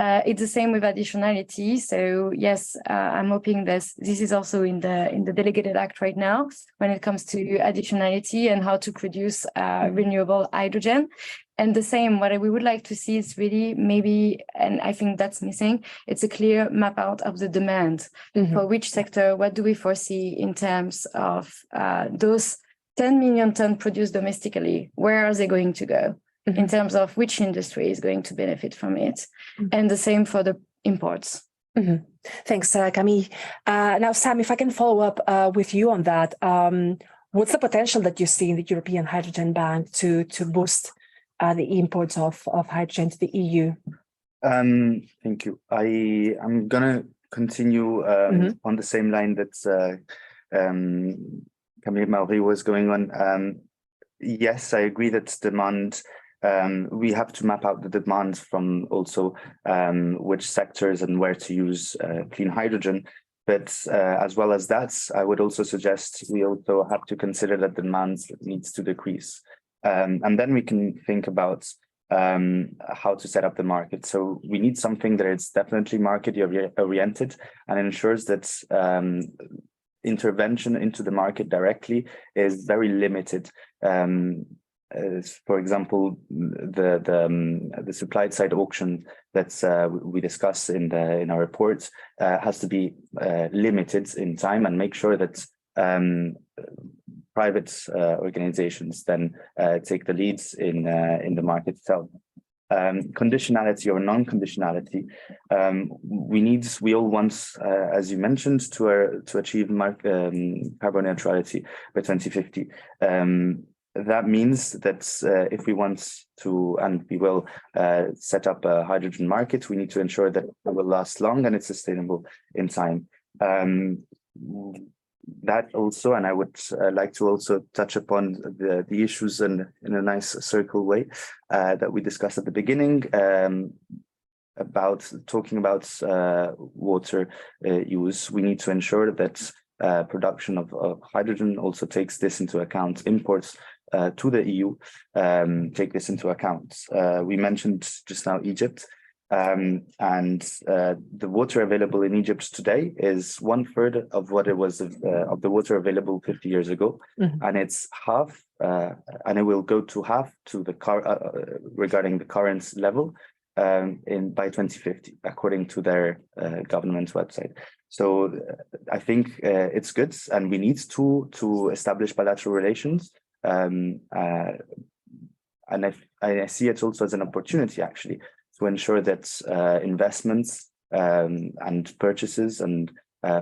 It's the same with additionality. So yes, I'm hoping this is also in the delegated act right now when it comes to additionality and how to produce renewable hydrogen. And the same, what we would like to see is really maybe, and I think that's missing, it's a clear map out of the demand for which sector. What do we foresee in terms of those 10 million tons produced domestically? Where are they going to go? In terms of which industry is going to benefit from it, and the same for the imports. Thanks, Camille. Now, Sam, if I can follow up with you on that, what's the potential that you see in the European Hydrogen Bank to boost the imports of hydrogen to the EU? Thank you. I'm gonna continue on the same line that Camille Maury was going on. Yes, I agree that demand. We have to map out the demand from also which sectors and where to use clean hydrogen. But as well as that, I would also suggest we also have to consider that demand needs to decrease. And then we can think about how to set up the market. So we need something that is definitely market oriented and ensures that intervention into the market directly is very limited. For example, the supply side auction that we discuss in our report has to be limited in time and make sure that private organizations then take the leads in the market itself. Conditionality or non-conditionality, we all want, as you mentioned, to achieve carbon neutrality by 2050. That means that if we want to, and we will set up a hydrogen market, we need to ensure that it will last long and it's sustainable in time. That also, and I would like to also touch upon the issues in a nice circle way that we discussed at the beginning. talking about water use, we need to ensure that production of hydrogen also takes this into account. Imports to the EU take this into account. We mentioned just now Egypt, and the water available in Egypt today is 1/3 of what it was of the water available 50 years ago, and it's half, and it will go to half to the regarding the current level by 2050, according to their government website. So I think it's good, and we need to establish bilateral relations. And I see it also as an opportunity, actually, to ensure that investments and purchases and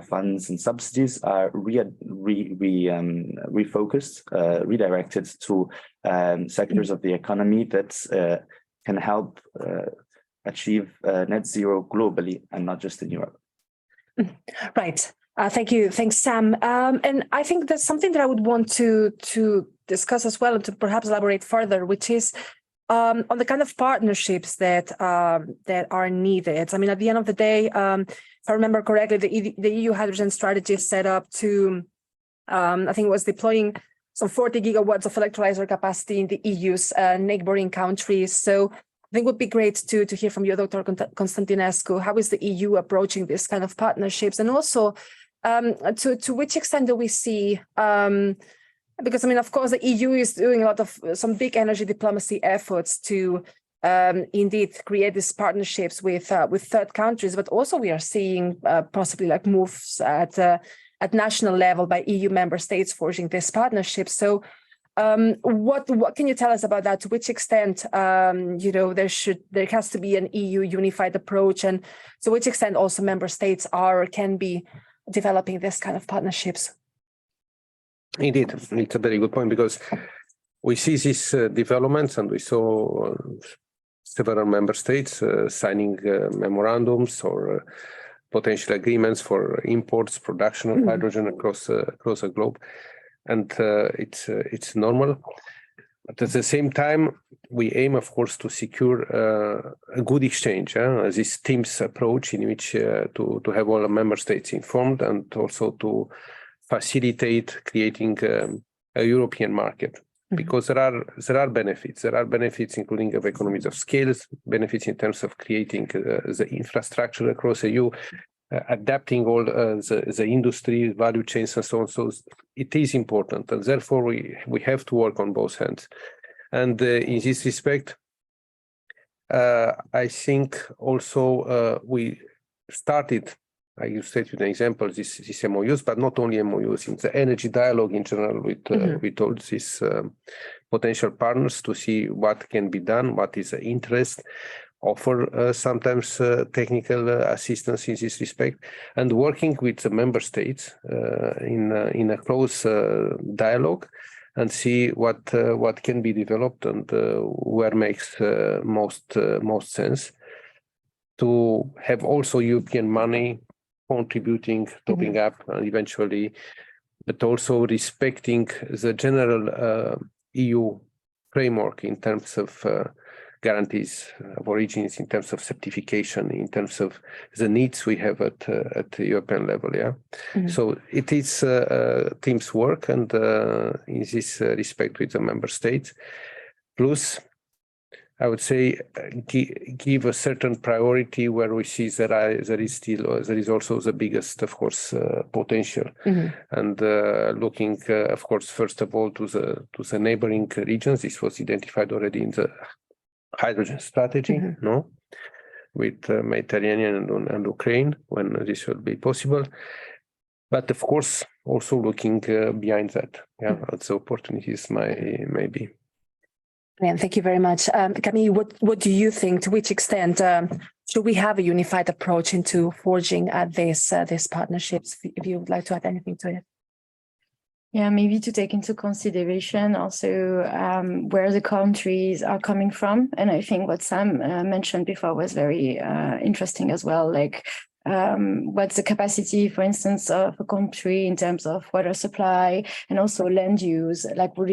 funds and subsidies are refocused, redirected to sectors of the economy that can help achieve net zero globally and not just in Europe. Right. Thank you. Thanks, Sam. And I think that's something that I would want to discuss as well, and to perhaps elaborate further, which is on the kind of partnerships that are needed. I mean, at the end of the day, if I remember correctly, the EU hydrogen strategy is set up to, I think it was deploying some 40 gigawatts of electrolyzer capacity in the EU's neighboring countries. So I think it would be great to hear from you, Dr. Constaninescu. How is the EU approaching this kind of partnerships? And also, to which extent do we see, because, I mean, of course, the EU is doing a lot of some big energy diplomacy efforts to indeed create these partnerships with third countries, but also we are seeing possibly like moves at national level by EU member states forging this partnership. So what can you tell us about that? To which extent, there has to be an EU unified approach, and to which extent also member states can be developing this kind of partnerships? Indeed, it's a very good point, because we see these developments, and we saw several member states signing memorandums or potential agreements for imports, production of hydrogen across the globe. And it's normal. But at the same time, we aim, of course, to secure a good exchange, this team's approach in which to have all the member states informed, and also to facilitate creating a European market. Because there are benefits. There are benefits, including of economies of scale, benefits in terms of creating the infrastructure across the EU, adapting all the industry value chains and so on. So it is important, and therefore we have to work on both hands. And in this respect, I think also we started, I stated an example, this MOUs, but not only MOUs, in the energy dialogue in general with all these potential partners, to see what can be done, what is the interest, offer sometimes technical assistance in this respect, and working with the member states in a close dialogue, and see what can be developed and where makes most sense to have also European money contributing, topping up, and eventually, but also respecting the general EU framework in terms of guarantees of origins, in terms of certification, in terms of the needs we have at the European level. So it is team's work, and in this respect with the member states. Plus, I would say give a certain priority where we see there is also the biggest, of course, potential, and looking, of course, first of all to the neighboring regions. This was identified already in the hydrogen strategy, with Mediterranean and Ukraine, when this will be possible. But of course, also looking behind that, the opportunities may be. And thank you very much. Camille, what do you think? To which extent should we have a unified approach into forging these partnerships? If you would like to add anything to it. Yeah, maybe to take into consideration also where the countries are coming from. And I think what Sam mentioned before was very interesting as well. Like what's the capacity, for instance, of a country in terms of water supply and also land use, like what would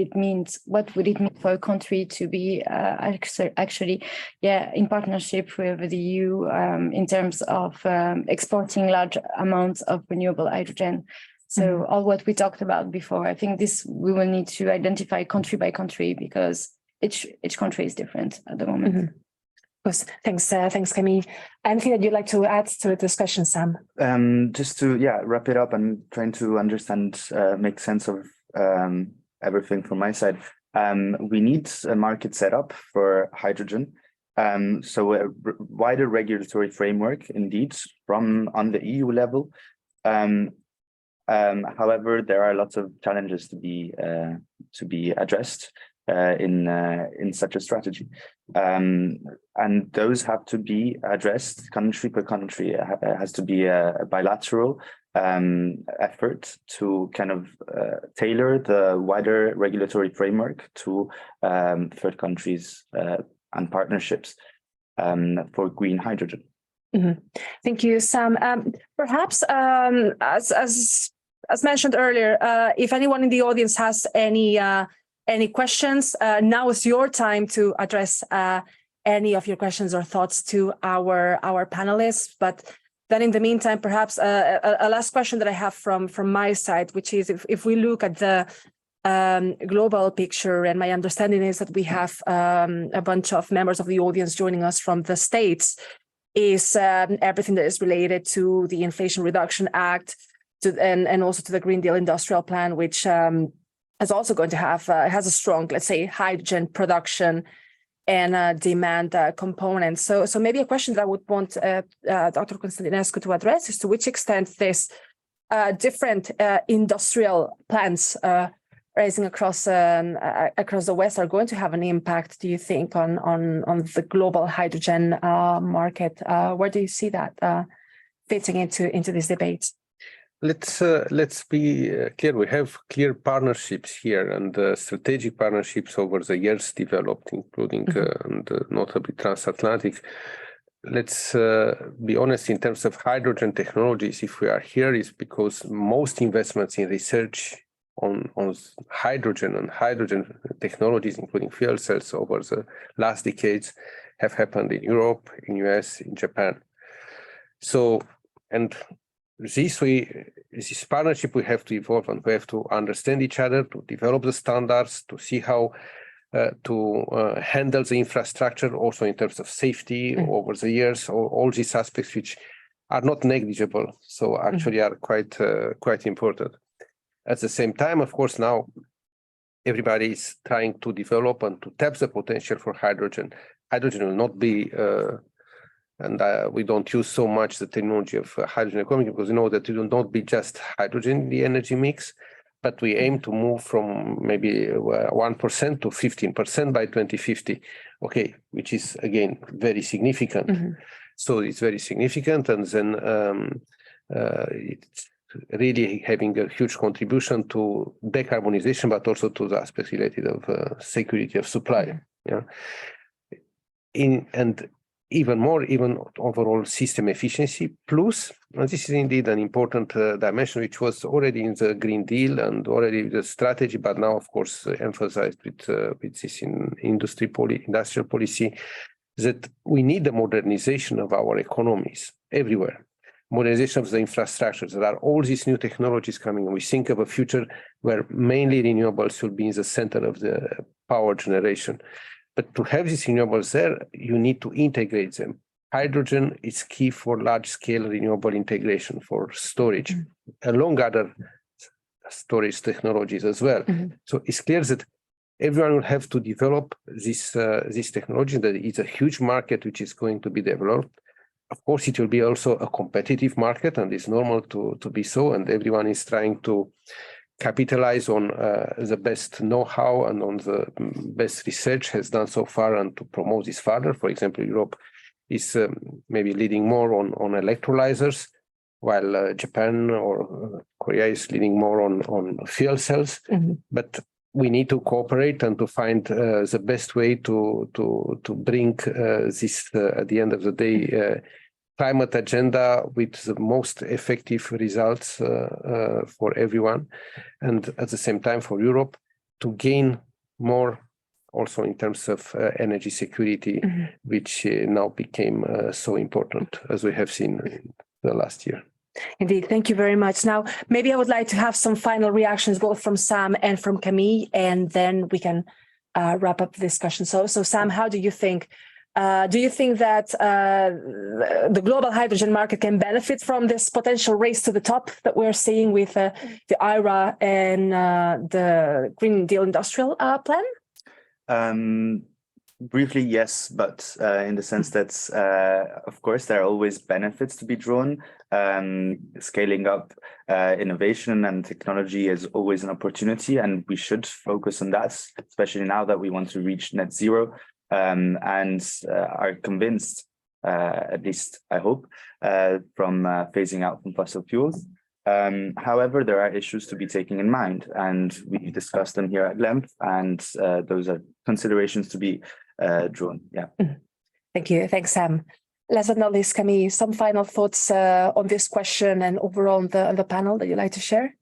it mean for a country to be actually in partnership with the EU in terms of exporting large amounts of renewable hydrogen. So all what we talked about before, I think this we will need to identify country by country because each country is different at the moment. Of course. Thanks, Camille. Anything that you'd like to add to the discussion, Sam? Just to wrap it up and trying to understand, make sense of everything from my side. We need a market setup for hydrogen. So a wider regulatory framework, indeed, from on the EU level. However, there are lots of challenges to be addressed in such a strategy, and those have to be addressed country per country. It has to be a bilateral effort to kind of tailor the wider regulatory framework to third countries and partnerships for green hydrogen. Thank you, Sam. Perhaps as mentioned earlier, if anyone in the audience has any questions, now is your time to address any of your questions or thoughts to our panelists. But then in the meantime, perhaps a last question that I have from my side, which is if we look at the global picture, and my understanding is that we have a bunch of members of the audience joining us from the States, is everything that is related to the Inflation Reduction Act and also to the Green Deal Industrial Plan, which is also going to have has a strong, let's say, hydrogen production and demand component. So maybe a question that I would want Dr. Constaninescu to address is to which extent this different industrial plans rising across the West are going to have an impact, do you think, on the global hydrogen market? Where do you see that fitting into this debate? Let's be clear. We have clear partnerships here and strategic partnerships over the years developed, including and notably transatlantic. Let's be honest, in terms of hydrogen technologies, if we are here, is because most investments in research on hydrogen and hydrogen technologies, including fuel cells, over the last decades have happened in Europe, in US, in Japan. So, and this partnership we have to evolve, and we have to understand each other, to develop the standards, to see how to handle the infrastructure, also in terms of safety over the years, all these aspects which are not negligible, so actually are quite important. At the same time, of course, now everybody is trying to develop and to tap the potential for hydrogen. Hydrogen will not be and we don't use so much the terminology of hydrogen economy because we know that it will not be just hydrogen in the energy mix, but we aim to move from maybe 1% to 15% by 2050. Okay, which is again very significant. So it's very significant, and then it's really having a huge contribution to decarbonization, but also to the aspects related of security of supply. Yeah, and even more, even overall system efficiency, plus, and this is indeed an important dimension, which was already in the Green Deal and already the strategy, but now, of course, emphasized with this industrial policy, that we need the modernization of our economies everywhere. Modernization of the infrastructure. There are all these new technologies coming, and we think of a future where mainly renewables will be in the center of the power generation. But to have these renewables there, you need to integrate them. Hydrogen is key for large-scale renewable integration for storage, along other storage technologies as well. So it's clear that everyone will have to develop this technology. That it's a huge market which is going to be developed. Of course, it will be also a competitive market, and it's normal to be so. And everyone is trying to capitalize on the best know-how and on the best research has done so far, and to promote this further. For example, Europe is maybe leading more on electrolyzers, while Japan or Korea is leading more on fuel cells. But we need to cooperate and to find the best way to bring this at the end of the day climate agenda with the most effective results for everyone, and at the same time for Europe to gain more also in terms of energy security, which now became so important, as we have seen in the last year. Indeed, thank you very much. Now, maybe I would like to have some final reactions both from Sam and from Camille, and then we can wrap up the discussion. So Sam, how do you think? Do you think that the global hydrogen market can benefit from this potential race to the top that we're seeing with the IRA and the Green Deal Industrial Plan? Briefly, yes, but in the sense that, of course, there are always benefits to be drawn. Scaling up innovation and technology is always an opportunity, and we should focus on that, especially now that we want to reach net zero and are convinced, at least I hope, from phasing out from fossil fuels. However, there are issues to be taken in mind, and we discussed them here at length, and those are considerations to be drawn. Yeah. Thank you. Thanks, Sam. Last but not least, Camille, some final thoughts on this question and overall on the panel that you'd like to share?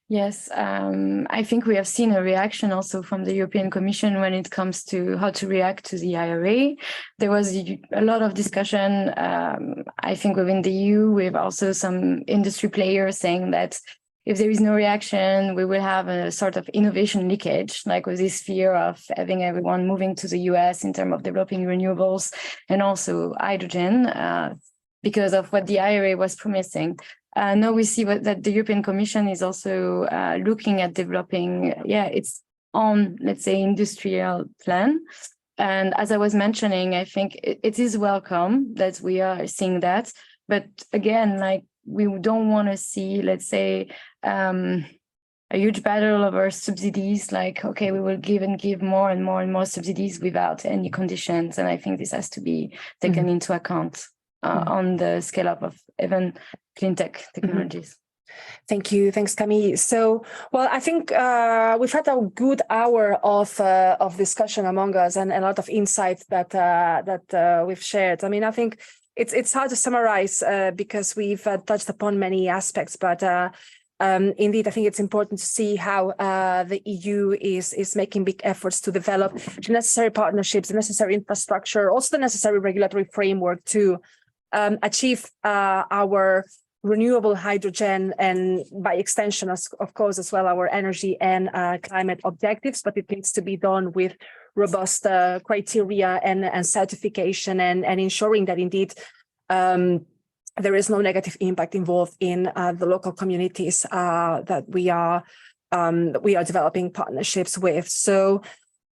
Yes, I think we have seen a reaction also from the European Commission when it comes to how to react to the IRA. There was a lot of discussion, I think, within the EU, with also some industry players saying that if there is no reaction, we will have a sort of innovation leakage, like with this fear of having everyone moving to the US in terms of developing renewables and also hydrogen, because of what the IRA was promising. Now we see that the European Commission is also looking at developing, its own, let's say, industrial plan. And as I was mentioning, I think it is welcome that we are seeing that. But again, like, we don't want to see, let's say, a huge battle over subsidies, like, okay, we will give more and more and more subsidies without any conditions. And I think this has to be taken into account on the scale up of even clean tech technologies. Thank you. Thanks, Camille. So, well, I think we've had a good hour of discussion among us and a lot of insights that we've shared. I mean, I think it's hard to summarize because we've touched upon many aspects, but indeed, I think it's important to see how the EU is making big efforts to develop the necessary partnerships, the necessary infrastructure, also the necessary regulatory framework to achieve our renewable hydrogen and by extension, of course, as well, our energy and climate objectives, but it needs to be done with robust criteria and certification and ensuring that indeed there is no negative impact involved in the local communities that we are developing partnerships with. So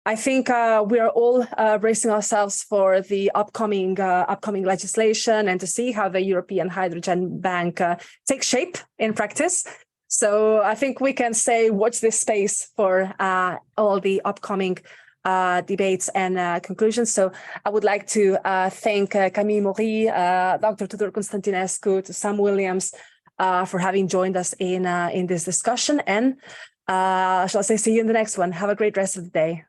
I think we are all bracing ourselves for the upcoming legislation and to see how the European Hydrogen Bank takes shape in practice. So I think we can say watch this space for all the upcoming debates and conclusions. So I would like to thank Camille Maury, Dr. Tudor Constaninescu, to Sam Williams for having joined us in this discussion. And shall I say, see you in the next one. Have a great rest of the day.